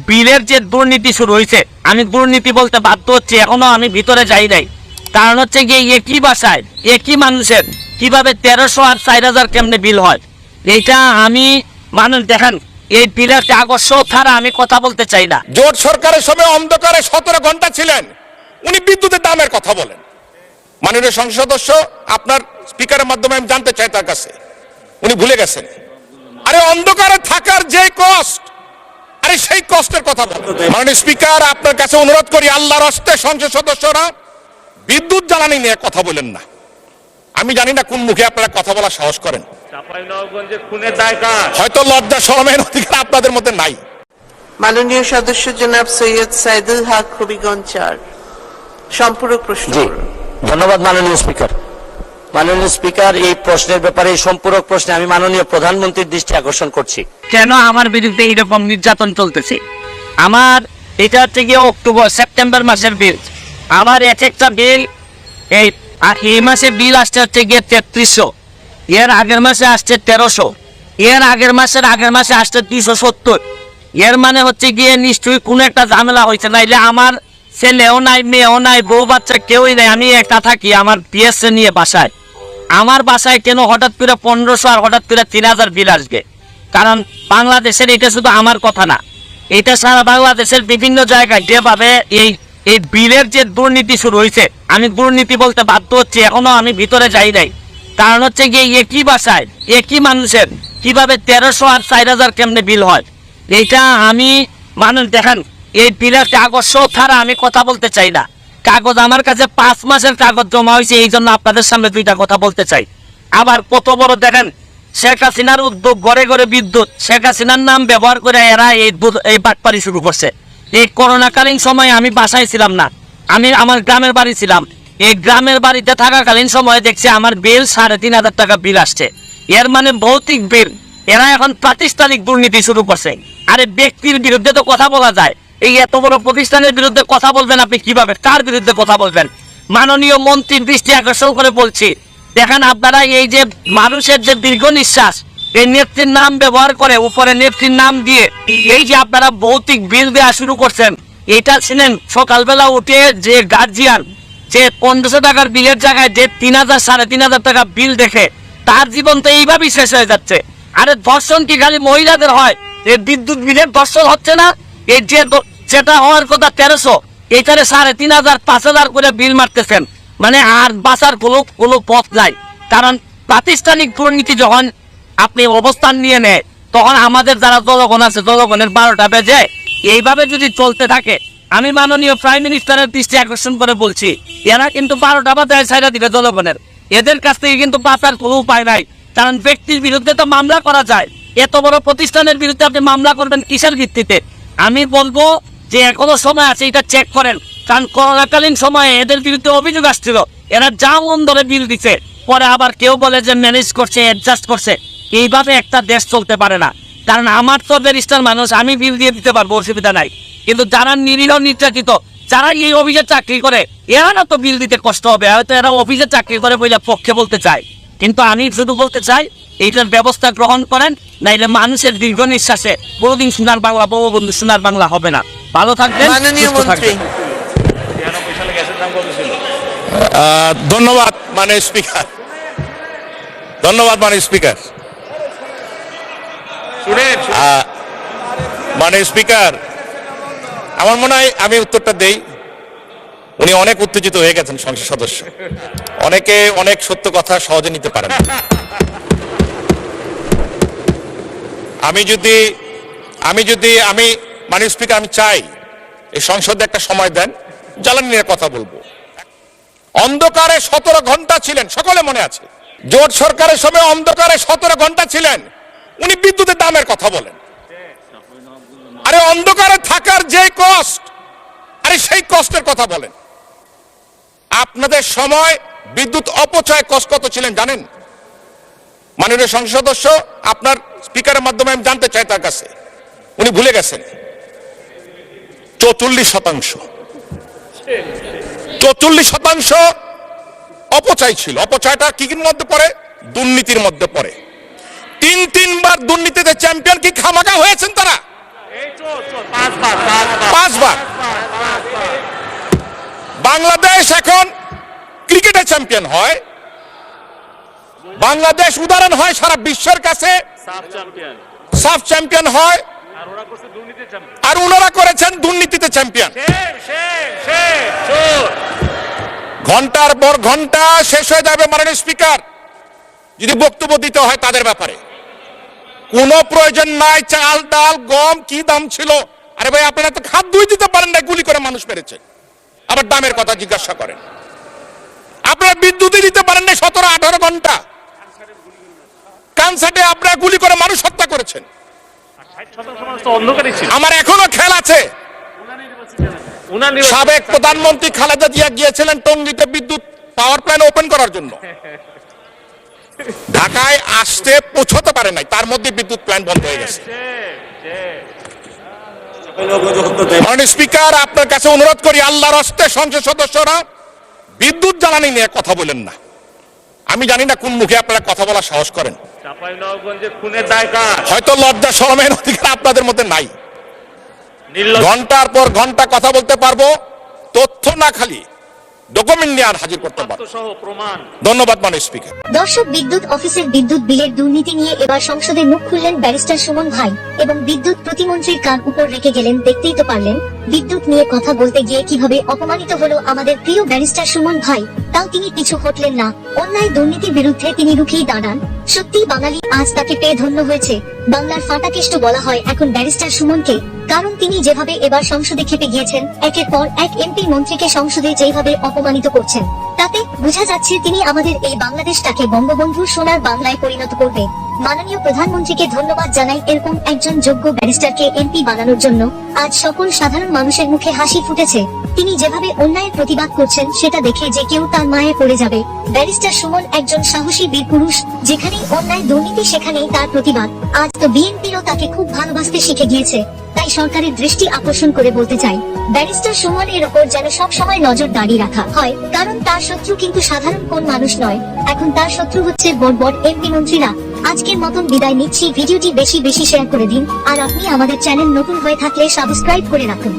বিলের যে দুর্নীতি শুরু হয়েছে, আমি দুর্নীতি বলতে বাধ্য হচ্ছি, এখনো আমি ভিতরে যাই নাই। কারণ হচ্ছে গিয়ে একই বাসায় একই মানুষের কিভাবে 1300 আর 4000 কেমনে বিল হয়, এইটা আমি মানুষ দেখেন এই বিলের কাগজ ছাড়া আমি কথা বলতে চাই না। জোট সরকারের সময় অন্ধকারে 17 ঘন্টা ছিলেন, উনি বিদ্যুতের দামের কথা বলেন। মাননীয় সংসদ সদস্য, আপনার স্পিকারের মাধ্যমে আমি জানতে চাই তার কাছে, উনি ভুলে গেছেন। আরে অন্ধকারে থাকার যে কষ্ট, আরে সেই কষ্টের কথা বলেন। মাননীয় স্পিকার, আপনার কাছে অনুরোধ করি, আল্লাহর হস্তে সংসদ সদস্যরা বিদ্যুৎ জ্বালানি নিয়ে কথা বলেন না। আমি জানি না কোন মুখে আপনারা কথা বলার সাহস করেন, হয়তো লজ্জা শরমের অধিকার আপনাদের মধ্যে নাই। মাননীয় সদস্য জনাব সৈয়দ সাইদুল হক হবিগঞ্জ 4 সম্পূরক প্রশ্ন। ধন্যবাদ মাননীয় স্পিকার। মাননীয় স্পিকার, এই প্রশ্নের ব্যাপারে, এই সম্পূরক প্রশ্নে আমি মাননীয় প্রধানমন্ত্রীর দৃষ্টি আকর্ষণ করছি। কেন আমার বিরুদ্ধে এইরকম নির্যাতন চলতেছে? আমার এটা হচ্ছে গিয়ে সেপ্টেম্বর মাসের বিল। আমার এক একটা বিল এই মাসে বিল আসছে হচ্ছে গিয়ে 3300, এর আগের মাসে আসছে 1300, এর আগের মাসে আসছে 270। এর মানে হচ্ছে গিয়ে নিশ্চয়ই কোনো একটা ঝামেলা হয়েছে, নাইলে আমার ছেলেও নাই, মেয়েও নাই, বউ বাচ্চা কেউই নাই, আমি একটা থাকি আমার পিএসএ নিয়ে বাসায়। আমার বাসায় কেন হঠাৎ করে 1500 আর হঠাৎ করে 3000 বিল আসবে? কারণ বাংলাদেশের এটা শুধু আমার কথা না, এটা সারা বাংলাদেশের বিভিন্ন জায়গায় যেভাবে এই বিলের যে দুর্নীতি শুরু হয়েছে, আমি দুর্নীতি বলতে বাধ্য হচ্ছি, এখনো আমি ভিতরে যাই নাই। কারণ হচ্ছে গিয়ে একই বাসায় একই মানুষের কিভাবে 1300 আর 4000 কেমনে বিল হয়, এইটা আমি মানুষ দেখেন এই বিলের কাগজ ছাড়া আমি কথা বলতে চাই না। কাগজ আমার কাছে 5 মাসের কাগজ জমা হয়েছে, এই জন্য আপনাদের সামনে দুইটা কথা বলতে চাই। আবার কত বড় দেখেন, শেখ হাসিনার উদ্যোগ, ঘরে ঘরে বিদ্যুৎ, শেখ হাসিনার নাম ব্যবহার করে এরা এই বাটপারি শুরু করছে। এই করোনাকালীন সময়ে আমি বাসায় ছিলাম না, আমি আমার গ্রামের বাড়ি ছিলাম। এই গ্রামের বাড়িতে থাকাকালীন সময়ে দেখছি আমার বিল 3500 টাকা বিল আসছে। এর মানে ভৌতিক বিল। এরা এখন প্রাতিষ্ঠানিক দুর্নীতি শুরু করছে। আরে ব্যক্তির বিরুদ্ধে তো কথা বলা যায়, এই এত বড় প্রতিষ্ঠানের বিরুদ্ধে কথা বলবেন আপনি কিভাবে? কার বিরুদ্ধে কথা বলবেন? মাননীয় মন্ত্রীর দৃষ্টি আকর্ষণ করে বলছি, দেখেন আপনারা এই যে মানুষের যে দীর্ঘ নিঃশ্বাস, এই নেত্রীর নাম ব্যবহার করে উপরে নেত্রীর নাম দিয়ে এই যে আপনারা ভৌতিক বিল দেওয়া শুরু করছেন, এটা ছিলেন সকালবেলা উঠে যে গার্জিয়ান যে 1500 টাকার বিলের জায়গায় যে 3000 3500 টাকা বিল দেখে তার জীবন তো এইভাবেই শেষ হয়ে যাচ্ছে। আরে ধর্ষণ কি খালি মহিলাদের হয়? এই বিদ্যুৎ বিলের ধর্ষণ হচ্ছে না? এই যেটা হওয়ার কথা 1300, এইটারে 3500 5000 করে বিল মারতেছেন, মানে আর বাঁচার কোনো পথ নাই। কারণ প্রাতিষ্ঠানিক দুর্নীতি যখন আপনি অবস্থান নিয়ে নেয়, তখন আমাদের যারা জনগণ আছে, জনগণের 12টা বেজে। এইভাবে যদি চলতে থাকে, আমি মাননীয় প্রাইম মিনিস্টারের দৃষ্টি আকর্ষণ করে বলছি, এরা কিন্তু 12টা বাজায় ছাইড়া দিবে জনগণের। এদের কাছ থেকে কিন্তু বাঁচার কোনো উপায় নাই। কারণ ব্যক্তির বিরুদ্ধে তো মামলা করা যায়, এত বড় প্রতিষ্ঠানের বিরুদ্ধে আপনি মামলা করবেন কিসের ভিত্তিতে? আমি বলবো যে এখনো সময় আছে, এটা চেক করেন। কারণ করোনাকালীন সময়ে এদের বিরুদ্ধে অভিযোগ আসছিল, এরা যা মন ধরে বিল দিচ্ছে, পরে আবার কেউ বলে যে ম্যানেজ করছে, অ্যাডজাস্ট করছে। এইভাবে একটা দেশ চলতে পারে না। কারণ আমার তো ব্যারিস্টার মানুষ, আমি বিল দিয়ে দিতে পারবো, অসুবিধা নাই। কিন্তু যারা নিরীহ নির্যাতিত, যারা এই অফিসে চাকরি করে, এরা না তো বিল দিতে কষ্ট হবে, হয়তো এরা অফিসে চাকরি করে বলে পক্ষে বলতে চায়। কিন্তু আমি শুধু বলতে চাই, এইটার ব্যবস্থা গ্রহণ করেন, নাইলে মানুষের দীর্ঘ নিঃশ্বাসে বহুদিন সোনার বাংলা, বঙ্গবন্ধু সোনার বাংলা হবে না। ভালো থাকবেন, সুস্থ থাকবেন। ধন্যবাদ মাননীয় স্পিকার, ধন্যবাদ মাননীয় স্পিকার। মাননীয় স্পিকার, আমার মনে হয় আমি উত্তরটা দেই। উনি অনেক উত্তেজিত হয়ে গেছেন সংসদ সদস্য, অনেকে অনেক সত্য কথা সহজে নিতে পারেন। আমি মাননীয় স্পিকার, আমি চাই এই সংসদে একটা সময় দেন, জ্বালানি নিয়ে কথা বলবো। অন্ধকারে 17 ঘন্টা ছিলেন, সকলে মনে আছে। জোট সরকারের সময় অন্ধকারে 17 ঘন্টা ছিলেন, উনি বিদ্যুতের দামের কথা বলেন। আরে অন্ধকারে থাকার যে কষ্ট, আরে সেই কষ্টের কথা বলেন। আপনাদের সময় বিদ্যুৎ অপচয় কষ্ট কত ছিলেন জানেন? মাননীয় সংসদ সদস্য, আপনার স্পিকারের মাধ্যমে আমি জানতে চাই তার কাছে, উনি ভুলে গেছেন। 44%, 44% অপচয় ছিল। অপচয়টা কি মধ্যে পড়ে? দুর্নীতির মধ্যে পড়ে। 3 বার দুর্নীতিতে চ্যাম্পিয়ন কি খামাখা হয়েছেন তারা? 5 বার। বাংলাদেশ এখন ক্রিকেটে চ্যাম্পিয়ন হয়, বাংলাদেশ উদাহরণ হয় সারা বিশ্বের কাছে, সাফ চ্যাম্পিয়ন হয়, আর ওনারা করেছেন দুর্নীতিতে চ্যাম্পিয়ন। ঘন্টার পর ঘন্টা শেষ হয়ে যাবে মাননীয় স্পিকার যদি বক্তব্য দিতে হয় তাদের ব্যাপারে। কোনো প্রয়োজন নাই, চাল ডাল গম কি দাম ছিল, আরে ভাই আপনারা তো খাদ্য দিতে পারেন না, গুলি করে মানুষ মেরেছে, আবার দামের কথা জিজ্ঞাসা করেন। আপনারা বিদ্যুৎই দিতে পারেন না 17-18 ঘন্টা, কানসাটে আপনারা গুলি করে মানুষ হত্যা করেছেন। আমার এখনো খেয়াল আছে সাবেক প্রধানমন্ত্রী খালেদা জিয়া গিয়েছিলেন টঙ্গীতে বিদ্যুৎ পাওয়ার প্ল্যান্ট ওপেন করার জন্য, ঢাকায় আসতে পৌঁছতে পারে নাই, তার মধ্যে বিদ্যুৎ প্ল্যান্ট বন্ধ হয়ে গেছে। মাননীয় স্পিকার, আপনার কাছে অনুরোধ করি আল্লাহর হস্তে সংসদ সদস্যরা বিদ্যুৎ জ্বালানি নিয়ে কথা বলেন না। আমি জানি না কোন মুখে আপনারা কথা বলার সাহস করেন, হয়তো লজ্জা শরমের অধিকার আপনাদের মধ্যে নাই। ঘন্টার পর ঘন্টা কথা বলতে পারবো, তথ্য না খালি ডকুমেন্ট নিয়ে আর হাজির করতে পারবো। ধন্যবাদ মাননীয় স্পিকার। দর্শক, বিদ্যুৎ অফিসের বিদ্যুৎ বিলের দুর্নীতি নিয়ে এবার সংসদে মুখ খুললেন ব্যারিস্টার সুমন ভাই এবং বিদ্যুৎ প্রতিমন্ত্রীর কান উপর রেখে গেলেন। দেখতেই তো পারলেন বিদ্যুৎ নিয়ে কথা বলতে গিয়ে কিভাবে অপমানিত হলো আমাদের প্রিয় ব্যারিস্টার সুমন ভাই। তাও তিনি পিছু হটলেন না, অন্যায় দুর্নীতির বিরুদ্ধে তিনি রুখেই দাঁড়ান। সত্যি বাঙালি আজ তাকে পেয়ে ধন্য হয়েছে। বাংলার ফাটাকেষ্ট বলা হয় এখন ব্যারিস্টার সুমনকে, কারণ তিনি যেভাবে এবার সংসদে খেপে গিয়েছেন, একের পর এক এমপি মন্ত্রীকে সংসদে যেভাবে অপমানিত করছেন, তাতে বোঝা যাচ্ছে তিনি আমাদের এই বাংলাদেশটাকে বঙ্গবন্ধুর সোনার বাংলায় পরিণত করবে। মাননীয় প্রধানমন্ত্রীকে ধন্যবাদ জানাই এরকম একজন যোগ্য ব্যারিস্টারকে এমপি বানানোর জন্য। আজ সকল সাধারণ মানুষের মুখে হাসি ফুটেছে। তিনি যেভাবে অন্যায়ের প্রতিবাদ করছেন সেটা দেখে যে কেউ তার মায়ে পড়ে যাবে। ব্যারিস্টার সুমন একজন সাহসী বীর পুরুষ, যেখানেই অন্যায় দুর্নীতি সেখানেই তার প্রতিবাদ। আজ তো বিএনপিরও তাকে খুব ভালোবাসতে শিখে গিয়েছে। তাই সরকারের দৃষ্টি আকর্ষণ করে বলতে চাই, ব্যারিস্টার সুমনের ওপর যেন সব সময় নজরদারি রাখা হয়, কারণ তার শত্রু কিন্তু সাধারণ কোন মানুষ নয়, এখন তার শত্রু হচ্ছে বড় বড় এমপি মন্ত্রীরা। আজকের মতন বিদায় নিচ্ছি। ভিডিওটি বেশি বেশি শেয়ার করে দিন, আর আপনি আমাদের চ্যানেল নতুন হয়ে থাকলে সাবস্ক্রাইব করে রাখুন।